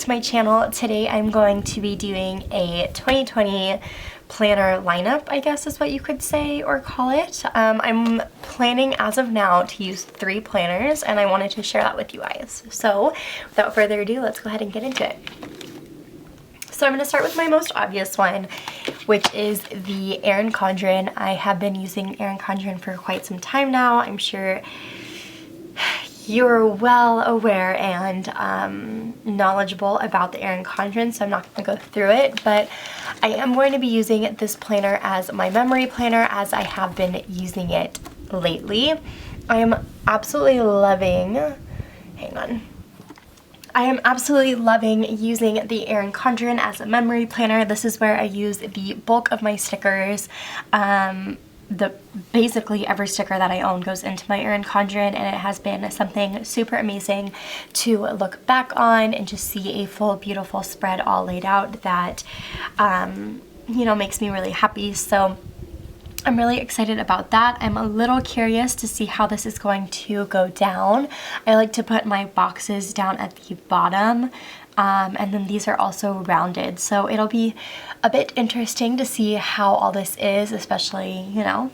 to my channel. Today I'm going to be doing a 2020 planner lineup, I guess is what you could say or call it. I'm planning as of now to use 3 planners, and I wanted to share that with you guys. So without further ado, let's go ahead and get into it. So I'm going to start with my most obvious one, which is the Erin Condren. I have been using Erin Condren for quite some time now. I'm sure you're well aware and knowledgeable about the Erin Condren, so I'm not going to go through it, but I am going to be using this planner as my memory planner as I have been using it lately. I am absolutely loving, I am absolutely loving using the Erin Condren as a memory planner. This is where I use the bulk of my stickers. Basically every sticker that I own goes into my Erin Condren, and it has been something super amazing to look back on and just see a full beautiful spread all laid out that you know, makes me really happy. So I'm really excited about that. I'm a little curious to see how this is going to go down. I like to put my boxes down at the bottom, and then these are also rounded, so it'll be a bit interesting to see how all this is, especially, you know,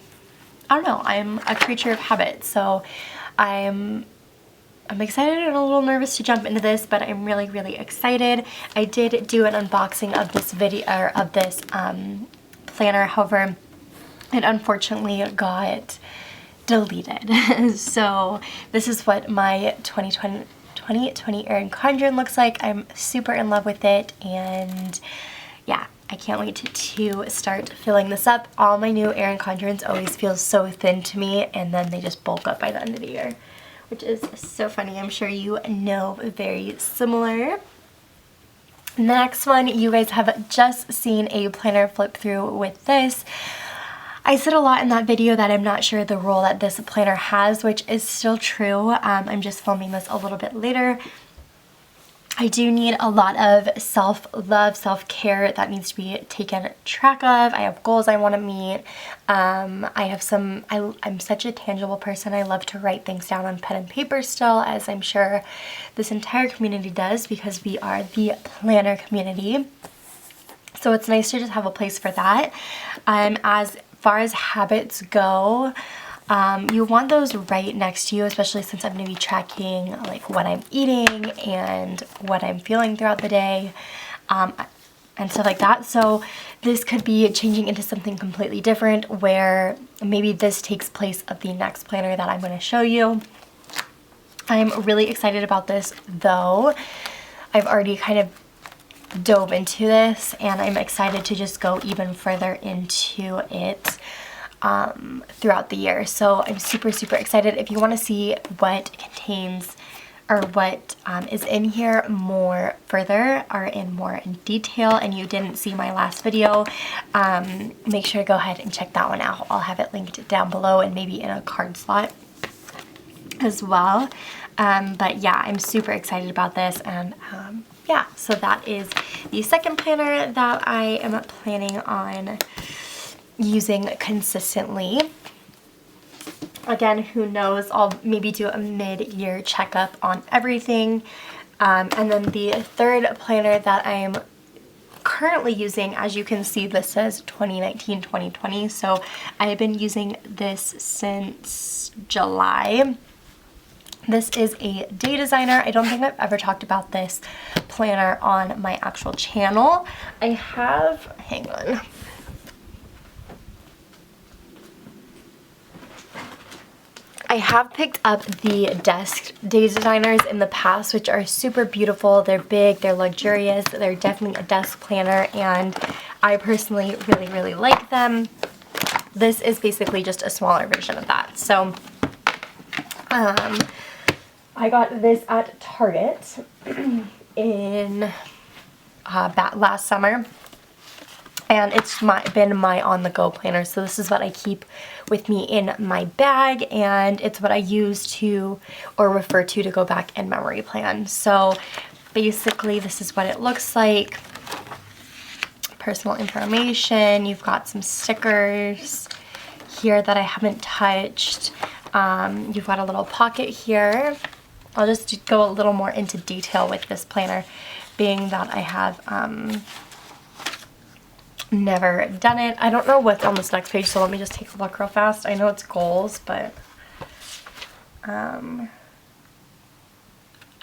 I don't know, I'm a creature of habit, so I'm excited and a little nervous to jump into this, but I'm really excited. I did do an unboxing of this video, or of this planner, however, it unfortunately got deleted. So this is what my 2020 Erin Condren looks like. I'm super in love with it, and yeah, I can't wait to start filling this up. All my new Erin Condrens always feel so thin to me, and then they just bulk up by the end of the year, which is so funny. I'm sure you know, very similar. The next one, you guys have just seen a planner flip through with this. I said a lot in that video that I'm not sure the role that this planner has, which is still true. I'm just filming this a little bit later. I do need a lot of self-love, self-care that needs to be taken track of. I have goals I want to meet. I'm such a tangible person. I love to write things down on pen and paper still, as I'm sure this entire community does, because we are the planner community. So it's nice to just have a place for that. As far as habits go, you want those right next to you, especially since I'm going to be tracking like what I'm eating and what I'm feeling throughout the day, and stuff like that. So this could be changing into something completely different, where maybe this takes place of the next planner that I'm going to show you. I'm really excited about this though. I've already kind of dove into this, and I'm excited to just go even further into it throughout the year. So I'm super excited. If you want to see what it contains, or what is in here more further, or in more in detail, and you didn't see my last video, make sure to go ahead and check that one out. I'll have it linked down below and maybe in a card slot as well. But yeah, I'm super excited about this, and yeah, so that is the second planner that I am planning on using consistently. Again, who knows, I'll maybe do a mid-year checkup on everything. And then the third planner that I'm currently using, as you can see, this says 2019-2020, so I have been using this since July. This is a day designer. I don't think I've ever talked about this planner on my actual channel. I have, hang on. I have picked up the desk day designers in the past, which are super beautiful. They're big, they're luxurious, they're definitely a desk planner, and I personally really like them. This is basically just a smaller version of that. So I got this at Target in last summer, and it's been my on-the-go planner. So this is what I keep with me in my bag, and it's what I use to, or refer to go back and memory plan. So basically this is what it looks like. Personal information, you've got some stickers here that I haven't touched. You've got a little pocket here. I'll just go a little more into detail with this planner. being that I have never done it. I don't know what's on this next page, so let me just take a look real fast. I know it's goals, but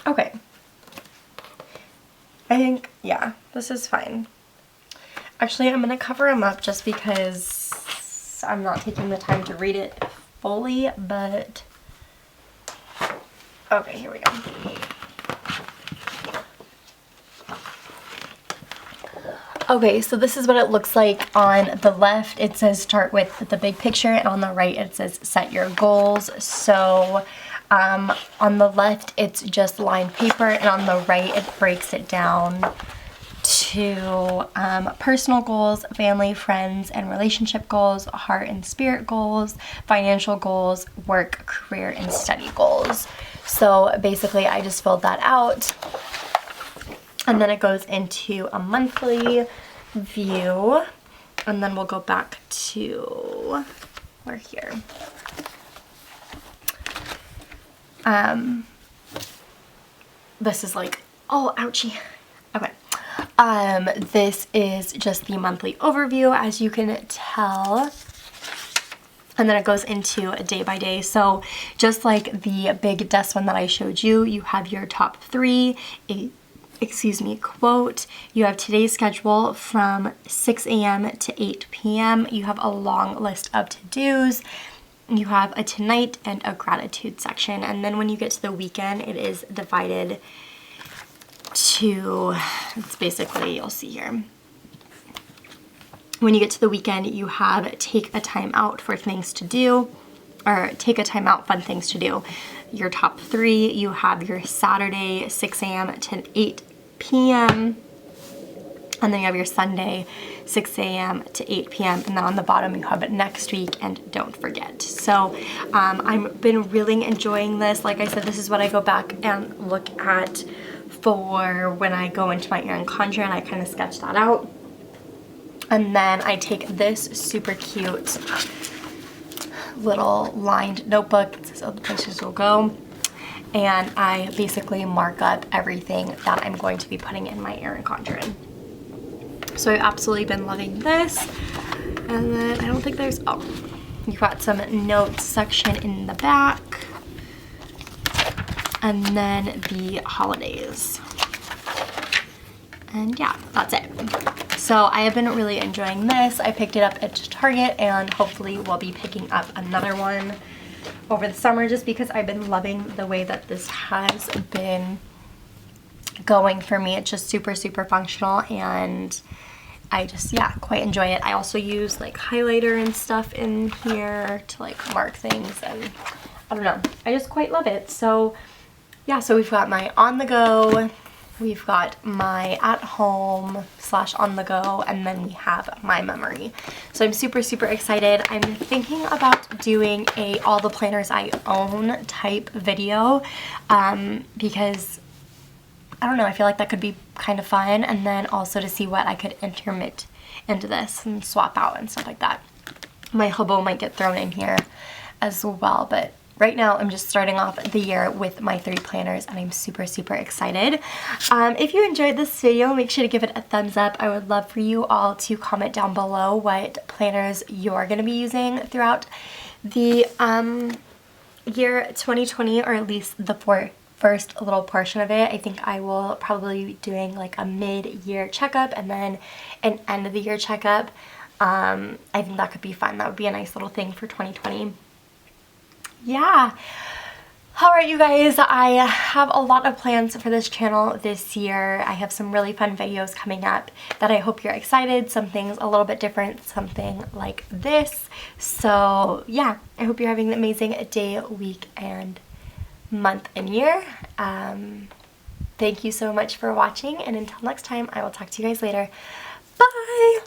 okay. I think, yeah, this is fine. Actually, I'm gonna cover them up just because I'm not taking the time to read it fully, but okay, here we go. Okay, so this is what it looks like. On the left, it says start with the big picture, and on the right, it says set your goals. So on the left, it's just lined paper, and on the right, it breaks it down to personal goals, family, friends, and relationship goals, heart and spirit goals, financial goals, work, career, and study goals. So basically, I just filled that out. And then it goes into a monthly view, and then we'll go back to, we're here. This is like, oh, ouchie. Okay. This is just the monthly overview, as you can tell. And then it goes into a day by day. So just like the big desk one that I showed you, you have your top 3, quote. You have today's schedule from 6 a.m. to 8 p.m. You have a long list of to-dos. You have a tonight and a gratitude section. And then when you get to the weekend, it is divided to, it's basically, you'll see here. When you get to the weekend, you have take a time out for things to do, or take a time out, fun things to do. Your top 3, you have your Saturday, 6 a.m. to 8 p.m. And then you have your Sunday, 6 a.m. to 8 p.m. And then on the bottom, you have it next week, and don't forget. So I've been really enjoying this. Like I said, this is what I go back and look at for when I go into my Erin Condren. I kind of sketch that out. And then I take this super cute little lined notebook, it says other places will go, and I basically mark up everything that I'm going to be putting in my Erin Condren. So I've absolutely been loving this. And then I don't think there's, oh, you've got some notes section in the back. And then the holidays. And yeah, that's it. So I have been really enjoying this. I picked it up at Target, and hopefully we'll be picking up another one over the summer, just because I've been loving the way that this has been going for me. It's just super, super functional, and I just, yeah, quite enjoy it. I also use like highlighter and stuff in here to like mark things, and I don't know, I just quite love it. So yeah, so we've got my on the go, we've got my at home / on the go, and then we have my memory. So I'm super, super excited. I'm thinking about doing a all the planners I own type video because I don't know, I feel like that could be kind of fun, and then also to see what I could intermit into this and swap out and stuff like that. My hobo might get thrown in here as well, but right now I'm just starting off the year with my 3 planners, and I'm super, super excited. If you enjoyed this video, make sure to give it a thumbs up. I would love for you all to comment down below what planners you're going to be using throughout the year 2020, or at least the first little portion of it. I think I will probably be doing like a mid-year checkup and then an end of the year checkup. I think that could be fun. That would be a nice little thing for 2020. Yeah. Alright, you guys, I have a lot of plans for this channel this year. I have some really fun videos coming up that I hope you're excited. Some things a little bit different, something like this. So yeah, I hope you're having an amazing day, week, and month and year. Thank you so much for watching, and until next time, I will talk to you guys later. Bye!